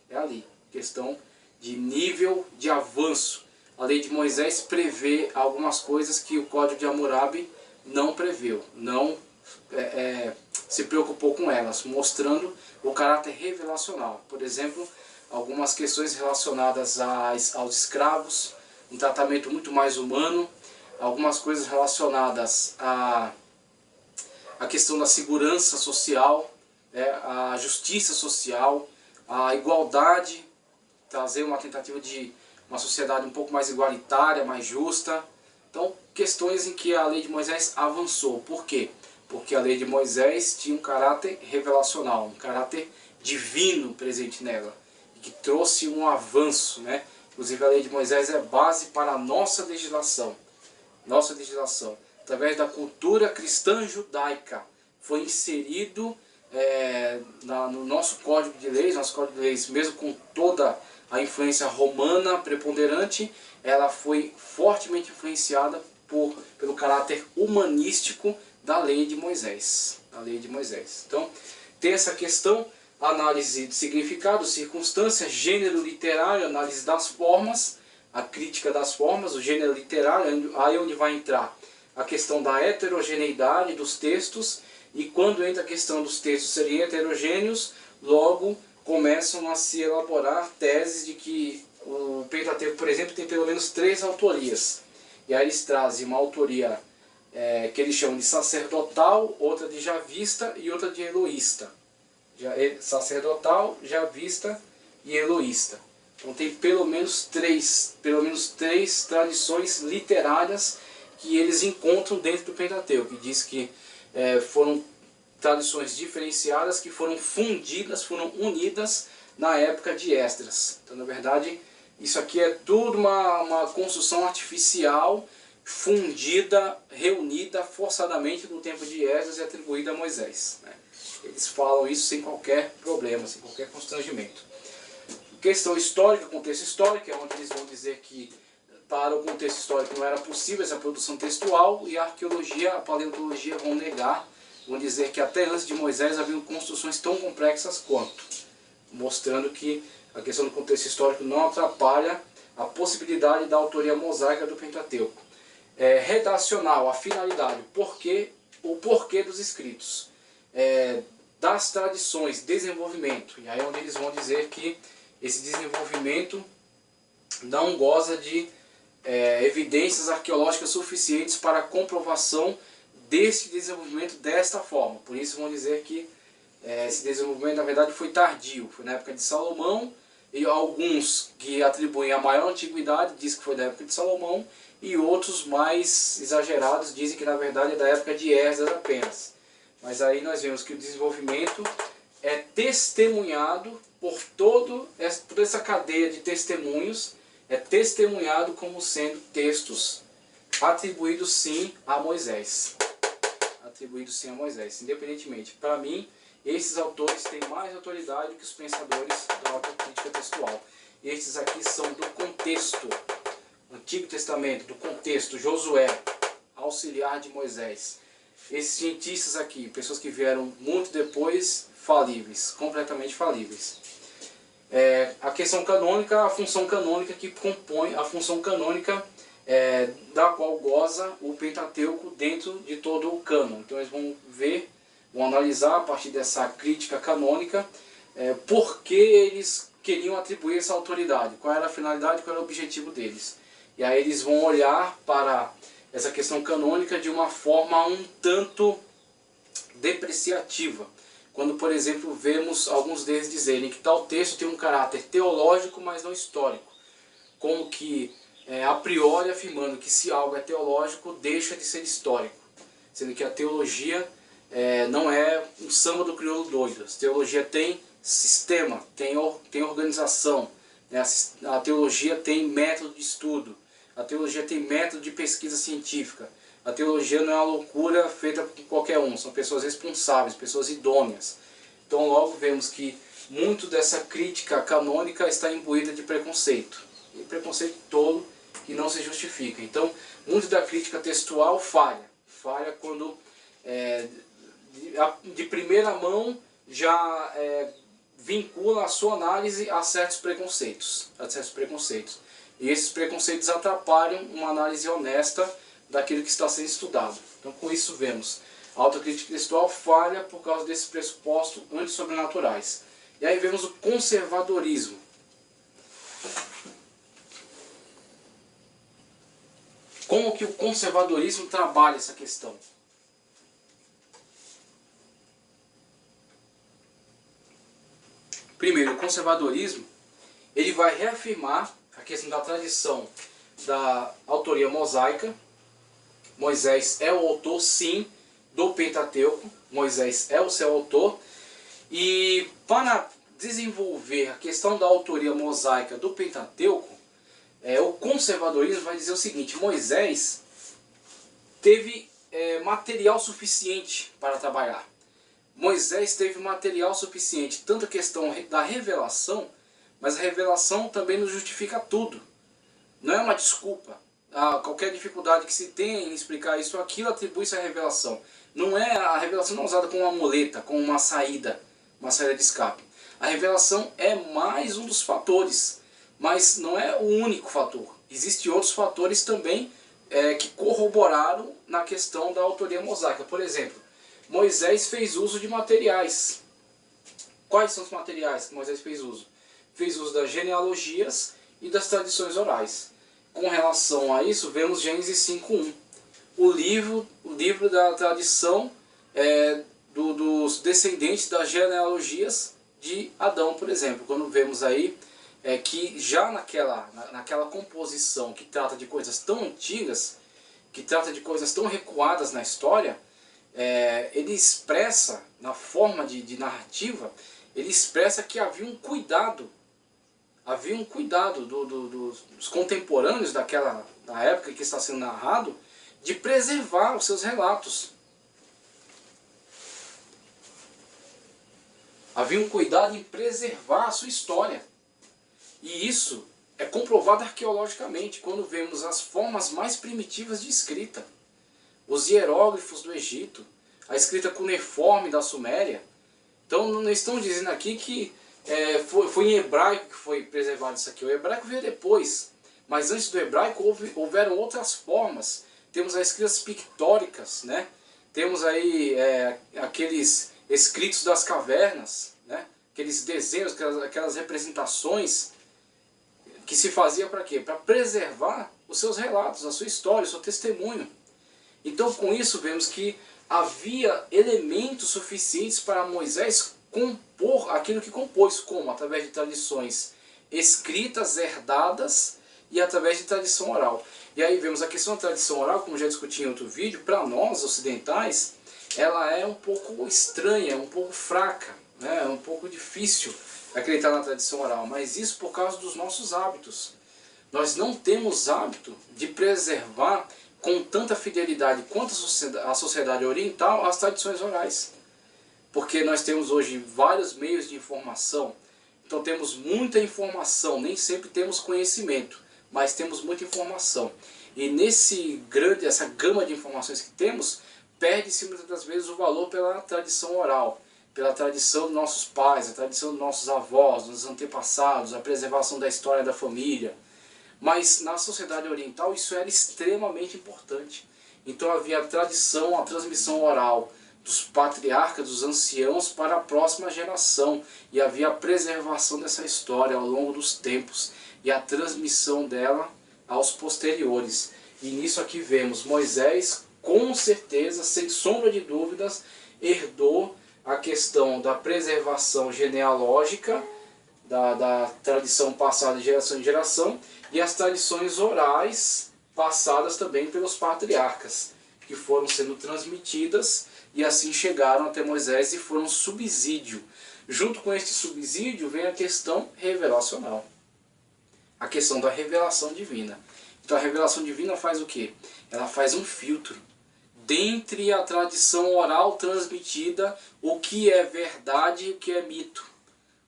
É ali, questão de nível de avanço. A lei de Moisés prevê algumas coisas que o Código de Hammurabi não preveu, não se preocupou com elas, mostrando o caráter revelacional. Por exemplo, algumas questões relacionadas aos escravos, um tratamento muito mais humano, algumas coisas relacionadas à questão da segurança social, a justiça social, a igualdade, trazer uma tentativa de uma sociedade um pouco mais igualitária, mais justa. Então, questões em que a lei de Moisés avançou. Por quê? Porque a lei de Moisés tinha um caráter revelacional, um caráter divino presente nela, e que trouxe um avanço, né? Inclusive a lei de Moisés é base para a nossa legislação. Nossa legislação, através da cultura cristã judaica, foi inserido no nosso Código de Leis, mesmo com toda a influência romana preponderante, ela foi fortemente influenciada pelo caráter humanístico da lei de Moisés. Então, tem essa questão, análise de significado, circunstância, gênero literário, análise das formas, a crítica das formas, o gênero literário, aí onde vai entrar a questão da heterogeneidade dos textos, e quando entra a questão dos textos serem heterogêneos, logo começam a se elaborar teses de que o Pentateuco, por exemplo, tem pelo menos 3 autorias. E aí eles trazem uma autoria que eles chamam de sacerdotal, outra de javista e outra de eloísta. Sacerdotal, javista e eloísta. Então tem pelo menos três tradições literárias que eles encontram dentro do Pentateuco, que diz que foram tradições diferenciadas, que foram fundidas, foram unidas na época de Esdras. Então, na verdade, isso aqui é tudo uma construção artificial, fundida, reunida forçadamente no tempo de Esdras e atribuída a Moisés, né? Eles falam isso sem qualquer problema, sem qualquer constrangimento. Questão histórica, contexto histórico, é onde eles vão dizer que para o contexto histórico não era possível essa produção textual, e a arqueologia, a paleontologia vão negar, vão dizer que até antes de Moisés haviam construções tão complexas quanto, mostrando que a questão do contexto histórico não atrapalha a possibilidade da autoria mosaica do Pentateuco. Redacional, a finalidade, o porquê dos escritos, das tradições, desenvolvimento, e aí é onde eles vão dizer que esse desenvolvimento não goza de evidências arqueológicas suficientes para a comprovação desse desenvolvimento desta forma. Por isso vão dizer que esse desenvolvimento na verdade foi tardio, foi na época de Salomão, e alguns que atribuem a maior antiguidade dizem que foi da época de Salomão, e outros mais exagerados dizem que na verdade é da época de Esdras apenas. Mas aí nós vemos que o desenvolvimento é testemunhado por toda essa cadeia de testemunhos, é testemunhado como sendo textos atribuídos sim a Moisés. Atribuídos sim a Moisés, independentemente. Para mim, esses autores têm mais autoridade que os pensadores da autocrítica textual. Estes aqui são do contexto, Antigo Testamento, do contexto, Josué, auxiliar de Moisés. Esses cientistas aqui, pessoas que vieram muito depois, falíveis, completamente falíveis. A questão canônica, a função canônica que compõe a função canônica da qual goza o Pentateuco dentro de todo o cânon. Então eles vão vão analisar a partir dessa crítica canônica por que eles queriam atribuir essa autoridade, qual era a finalidade, qual era o objetivo deles. E aí eles vão olhar para essa questão canônica de uma forma um tanto depreciativa. Quando, por exemplo, vemos alguns deles dizerem que tal texto tem um caráter teológico, mas não histórico. Como que, a priori, afirmando que se algo é teológico, deixa de ser histórico. Sendo que a teologia não é um samba do crioulo doido. A teologia tem sistema, tem organização, né? A teologia tem método de estudo. A teologia tem método de pesquisa científica. A teologia não é uma loucura feita por qualquer um, são pessoas responsáveis, pessoas idôneas. Então logo vemos que muito dessa crítica canônica está imbuída de preconceito. E preconceito tolo que não se justifica. Então muito da crítica textual falha. Falha quando de primeira mão já vincula a sua análise a certos preconceitos. E esses preconceitos atrapalham uma análise honesta daquilo que está sendo estudado. Então, com isso vemos, a autocrítica textual falha por causa desses pressupostos antissobrenaturais. E aí vemos o conservadorismo. Como que o conservadorismo trabalha essa questão? Primeiro, o conservadorismo ele vai reafirmar a questão da tradição da autoria mosaica. Moisés é o autor, sim, do Pentateuco. Moisés é o seu autor. E para desenvolver a questão da autoria mosaica do Pentateuco, o conservadorismo vai dizer o seguinte: Moisés teve material suficiente para trabalhar. Moisés teve material suficiente, tanto a questão da revelação, mas a revelação também não justifica tudo. Não é uma desculpa. Qualquer dificuldade que se tenha em explicar isso ou aquilo, atribui-se à revelação. A revelação não é usada como uma muleta, como uma saída de escape. A revelação é mais um dos fatores, mas não é o único fator. Existem outros fatores também que corroboraram na questão da autoria mosaica. Por exemplo, Moisés fez uso de materiais. Quais são os materiais que Moisés fez uso? Fez uso das genealogias e das tradições orais. Com relação a isso, vemos Gênesis 5:1. O livro da tradição dos descendentes das genealogias de Adão, por exemplo. Quando vemos aí que já naquela composição que trata de coisas tão antigas, que trata de coisas tão recuadas na história, ele expressa, na forma de narrativa, ele expressa que havia um cuidado dos contemporâneos da época que está sendo narrado, de preservar os seus relatos. Havia um cuidado em preservar a sua história. E isso é comprovado arqueologicamente, quando vemos as formas mais primitivas de escrita. Os hieróglifos do Egito, a escrita cuneiforme da Suméria. Então não estão dizendo aqui que foi em hebraico que foi preservado isso aqui. O hebraico veio depois, mas antes do hebraico houveram outras formas. Temos as escritas pictóricas, né? Temos aí aqueles escritos das cavernas, né? Aqueles desenhos, aquelas representações que se fazia para quê? Para preservar os seus relatos, a sua história, o seu testemunho. Então com isso vemos que havia elementos suficientes para Moisés compor aquilo que compôs, como? Através de tradições escritas, herdadas e através de tradição oral. E aí vemos a questão da tradição oral, como já discuti em outro vídeo, para nós ocidentais, ela é um pouco estranha, um pouco fraca, né? É um pouco difícil acreditar na tradição oral, mas isso por causa dos nossos hábitos. Nós não temos hábito de preservar com tanta fidelidade quanto a sociedade oriental as tradições orais. Porque nós temos hoje vários meios de informação, então temos muita informação, nem sempre temos conhecimento, mas temos muita informação. E essa gama de informações que temos, perde-se muitas das vezes o valor pela tradição oral, pela tradição dos nossos pais, a tradição dos nossos avós, dos antepassados, a preservação da história da família. Mas na sociedade oriental isso era extremamente importante. Então havia a tradição, a transmissão oral dos patriarcas, dos anciãos para a próxima geração. E havia a preservação dessa história ao longo dos tempos e a transmissão dela aos posteriores. E nisso aqui vemos Moisés, com certeza, sem sombra de dúvidas, herdou a questão da preservação genealógica, da tradição passada de geração em geração, e as tradições orais passadas também pelos patriarcas, que foram sendo transmitidas e assim chegaram até Moisés e foram subsídio. Junto com este subsídio vem a questão revelacional, a questão da revelação divina. Então a revelação divina faz o quê? Ela faz um filtro. Dentre a tradição oral transmitida, o que é verdade e o que é mito.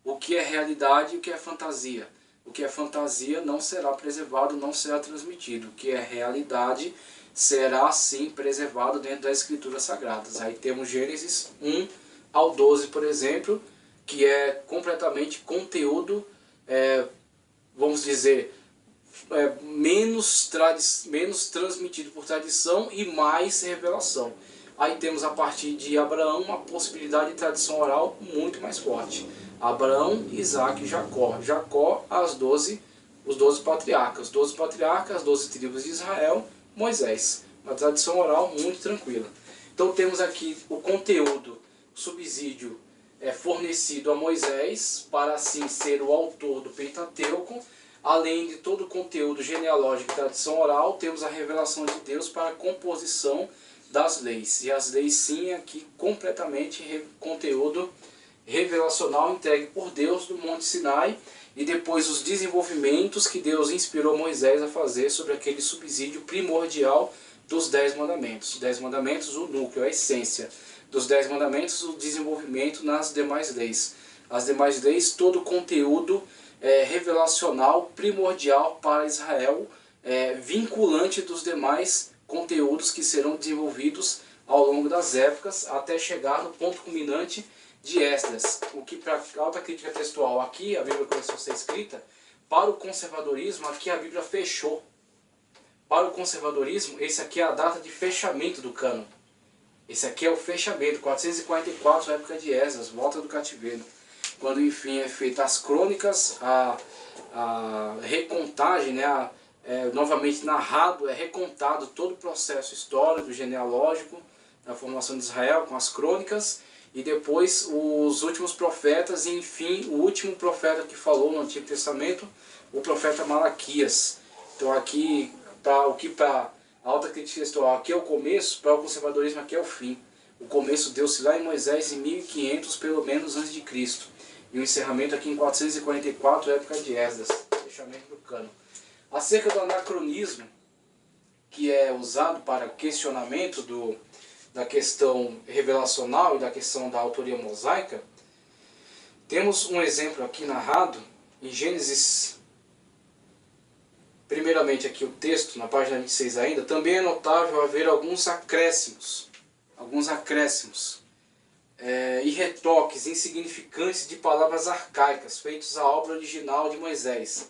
O que é realidade e o que é fantasia. O que é fantasia não será preservado, não será transmitido. O que é realidade será sim preservado dentro das escrituras sagradas. Aí temos Gênesis 1 ao 12, por exemplo, que é completamente conteúdo, vamos dizer, menos transmitido por tradição e mais revelação. Aí temos a partir de Abraão uma possibilidade de tradição oral muito mais forte. Abraão, Isaac e Jacó. Jacó, os 12 patriarcas. Os 12 patriarcas, as 12 tribos de Israel, Moisés. Uma tradição oral muito tranquila. Então temos aqui o conteúdo, o subsídio fornecido a Moisés, para assim ser o autor do Pentateuco. Além de todo o conteúdo genealógico e tradição oral, temos a revelação de Deus para a composição das leis. E as leis, sim, aqui completamente conteúdo revelacional entregue por Deus no Monte Sinai, e depois os desenvolvimentos que Deus inspirou Moisés a fazer sobre aquele subsídio primordial dos 10 mandamentos. Os 10 mandamentos, o núcleo, a essência dos 10 mandamentos, o desenvolvimento nas demais leis. As demais leis, todo o conteúdo revelacional primordial para Israel, vinculante dos demais conteúdos que serão desenvolvidos ao longo das épocas, até chegar no ponto culminante de Esdras. O que para a alta crítica textual aqui, a Bíblia começou a ser escrita, para o conservadorismo aqui a Bíblia fechou. Para o conservadorismo, esse aqui é a data de fechamento do cânon. Esse aqui é o fechamento, 444, época de Esdras, volta do cativeiro. Quando enfim é feita as crônicas, a recontagem, né, novamente narrado, recontado todo o processo histórico, genealógico, da formação de Israel, com as crônicas, e depois os últimos profetas, e enfim o último profeta que falou no Antigo Testamento, o profeta Malaquias. Então aqui, para a alta crítica textual, aqui é o começo, para o conservadorismo aqui é o fim. O começo deu-se lá em Moisés em 1500, pelo menos, antes de Cristo. E o encerramento aqui em 444, época de Esdras, fechamento do cânon. Acerca do anacronismo, que é usado para questionamento da questão revelacional e da questão da autoria mosaica, temos um exemplo aqui narrado em Gênesis. Primeiramente aqui o texto, na página 26 ainda, também é notável haver alguns acréscimos e retoques insignificantes de palavras arcaicas feitos à obra original de Moisés.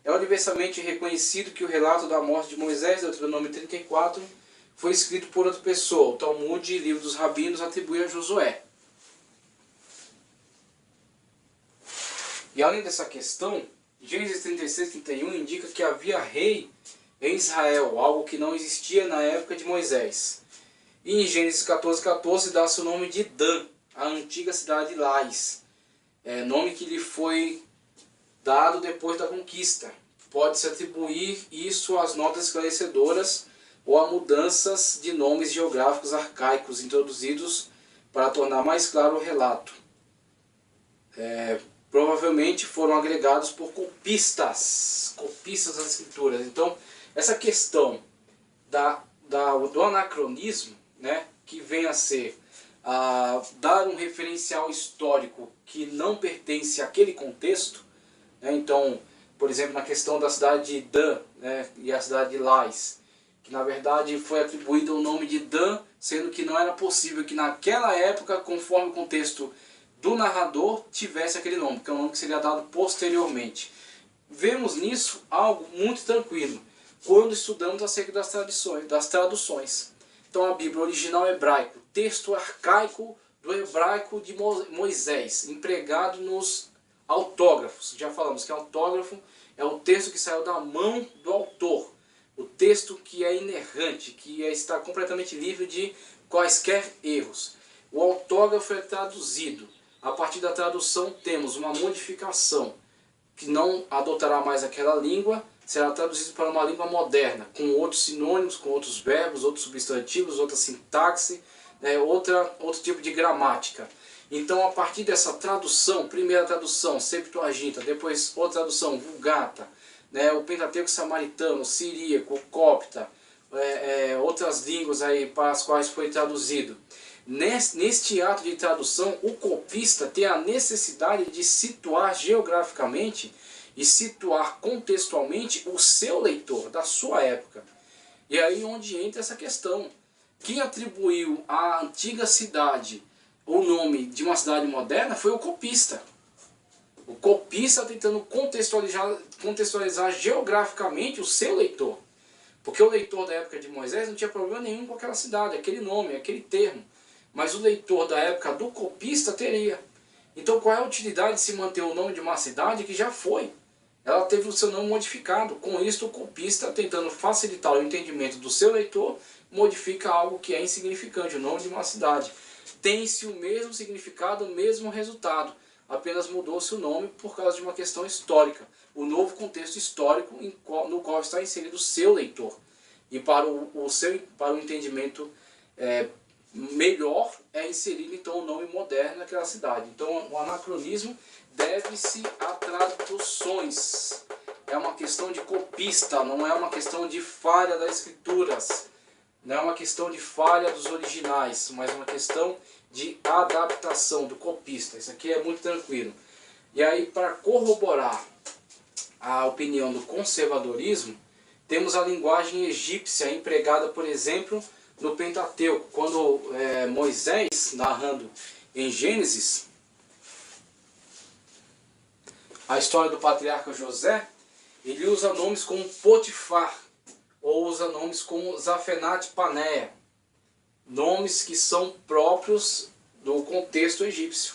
É universalmente reconhecido que o relato da morte de Moisés, Deuteronômio 34, foi escrito por outra pessoa. O Talmud, livro dos rabinos, atribui a Josué. E além dessa questão, Gênesis 36, 31 indica que havia rei em Israel, algo que não existia na época de Moisés. E em Gênesis 14, 14 dá-se o nome de Dan, a antiga cidade de Lais, nome que lhe foi dado depois da conquista. Pode-se atribuir isso às notas esclarecedoras ou a mudanças de nomes geográficos arcaicos introduzidos para tornar mais claro o relato. Provavelmente foram agregados por copistas das escrituras. Então, essa questão do anacronismo, né, que vem a ser dar um referencial histórico que não pertence àquele contexto, né? Então, por exemplo, na questão da cidade de Dan, né, e a cidade de Lais, que na verdade foi atribuído o nome de Dan, sendo que não era possível que naquela época, conforme o contexto do narrador, tivesse aquele nome, que é um nome que seria dado posteriormente. Vemos nisso algo muito tranquilo quando estudamos acerca das traduções. Então a Bíblia original hebraico, texto arcaico do hebraico de Moisés, empregado nos autógrafos. Já falamos que autógrafo é o texto que saiu da mão do autor, o texto que é inerrante, que está completamente livre de quaisquer erros. O autógrafo é traduzido. A partir da tradução temos uma modificação, que não adotará mais aquela língua, será traduzido para uma língua moderna, com outros sinônimos, com outros verbos, outros substantivos, outra sintaxe, outro tipo de gramática. Então, a partir dessa tradução, primeira tradução, Septuaginta, depois outra tradução, Vulgata, o Pentateuco samaritano, siríaco, copta, outras línguas aí para as quais foi traduzido. Neste ato de tradução, o copista tem a necessidade de situar geograficamente e situar contextualmente o seu leitor, da sua época. E aí onde entra essa questão. Quem atribuiu à antiga cidade o nome de uma cidade moderna foi o copista. O copista tentando contextualizar geograficamente o seu leitor. Porque o leitor da época de Moisés não tinha problema nenhum com aquela cidade, aquele nome, aquele termo. Mas o leitor da época do copista teria. Então qual é a utilidade de se manter o nome de uma cidade que já foi? Ela teve o seu nome modificado. Com isso, o copista, tentando facilitar o entendimento do seu leitor, modifica algo que é insignificante, o nome de uma cidade. Tem-se o mesmo significado, o mesmo resultado. Apenas mudou-se o nome por causa de uma questão histórica. O novo contexto histórico no qual está inserido o seu leitor. E para o entendimento melhor é inserido então o nome moderno naquela cidade. Então o anacronismo deve-se a traduções. É uma questão de copista, não é uma questão de falha das escrituras. Não é uma questão de falha dos originais, mas uma questão de adaptação do copista. Isso aqui é muito tranquilo. E aí, para corroborar a opinião do conservadorismo, temos a linguagem egípcia empregada, por exemplo, no Pentateuco. Quando Moisés, narrando em Gênesis a história do patriarca José, ele usa nomes como Potifar, ou usa nomes como Zafenat Paneia, nomes que são próprios do contexto egípcio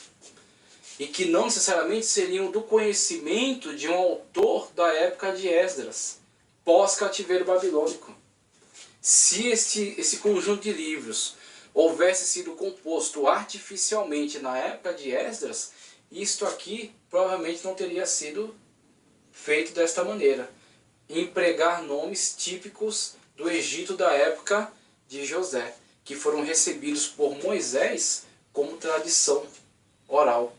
e que não necessariamente seriam do conhecimento de um autor da época de Esdras, pós-cativeiro babilônico. Se esse conjunto de livros houvesse sido composto artificialmente na época de Esdras, isto aqui provavelmente não teria sido feito desta maneira. Empregar nomes típicos do Egito da época de José, que foram recebidos por Moisés como tradição oral.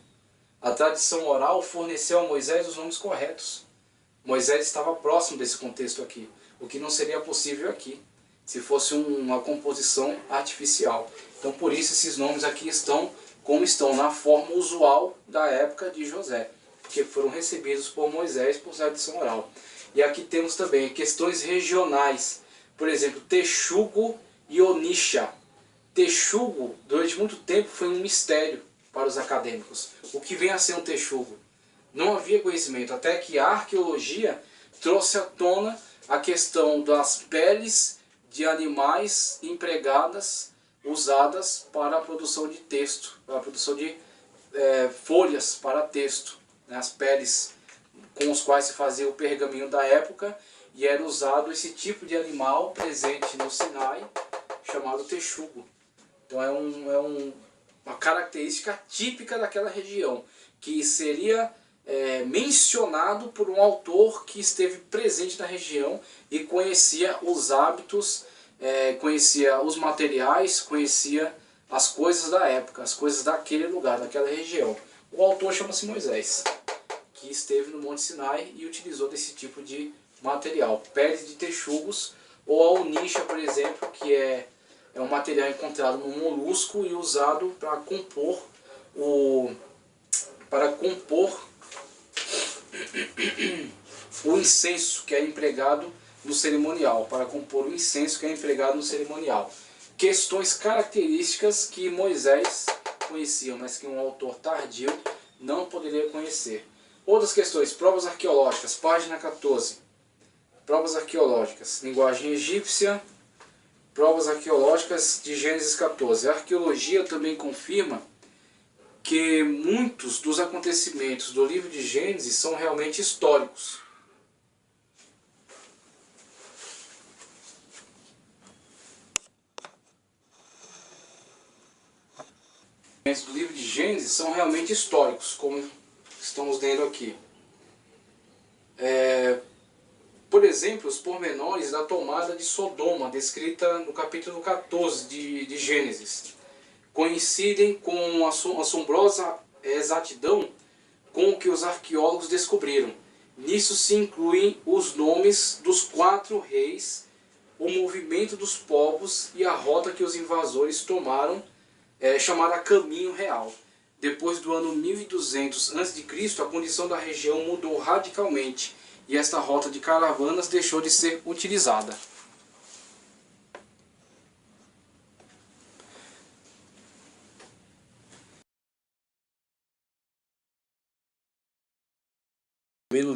A tradição oral forneceu a Moisés os nomes corretos. Moisés estava próximo desse contexto aqui, o que não seria possível aqui, se fosse uma composição artificial. Então por isso esses nomes aqui estão como estão, na forma usual da época de José, porque foram recebidos por Moisés por tradição oral. E aqui temos também questões regionais, por exemplo, Texugo e Onitsha. Texugo, durante muito tempo, foi um mistério para os acadêmicos. O que vem a ser um texugo? Não havia conhecimento, até que a arqueologia trouxe à tona a questão das peles de animais empregadas, usadas para a produção de texto, para a produção de folhas para texto, né? As peles com os quais se fazia o pergaminho da época, e era usado esse tipo de animal presente no Sinai, chamado texugo. Então é uma característica típica daquela região, que seria mencionado por um autor que esteve presente na região e conhecia os hábitos, conhecia os materiais, conhecia as coisas da época, as coisas daquele lugar, daquela região. O autor chama-se Moisés, que esteve no Monte Sinai e utilizou desse tipo de material, peles de texugos, ou a Onitsha, por exemplo, que é um material encontrado no molusco e usado para compor o incenso que é empregado no cerimonial, para compor o incenso que é empregado no cerimonial. Questões características que Moisés conhecia, mas que um autor tardio não poderia conhecer. Outras questões, provas arqueológicas, página 14. Provas arqueológicas, linguagem egípcia, provas arqueológicas de Gênesis 14. A arqueologia também confirma que muitos dos acontecimentos do livro de Gênesis são realmente históricos. Os do livro de Gênesis são realmente históricos, como estamos lendo aqui. Por exemplo, os pormenores da tomada de Sodoma, descrita no capítulo 14 de Gênesis, coincidem com a assombrosa exatidão com o que os arqueólogos descobriram. Nisso se incluem os nomes dos 4 reis, o movimento dos povos e a rota que os invasores tomaram, chamada Caminho Real. Depois do ano 1200 a.C., a condição da região mudou radicalmente e esta rota de caravanas deixou de ser utilizada.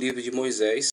livro de Moisés,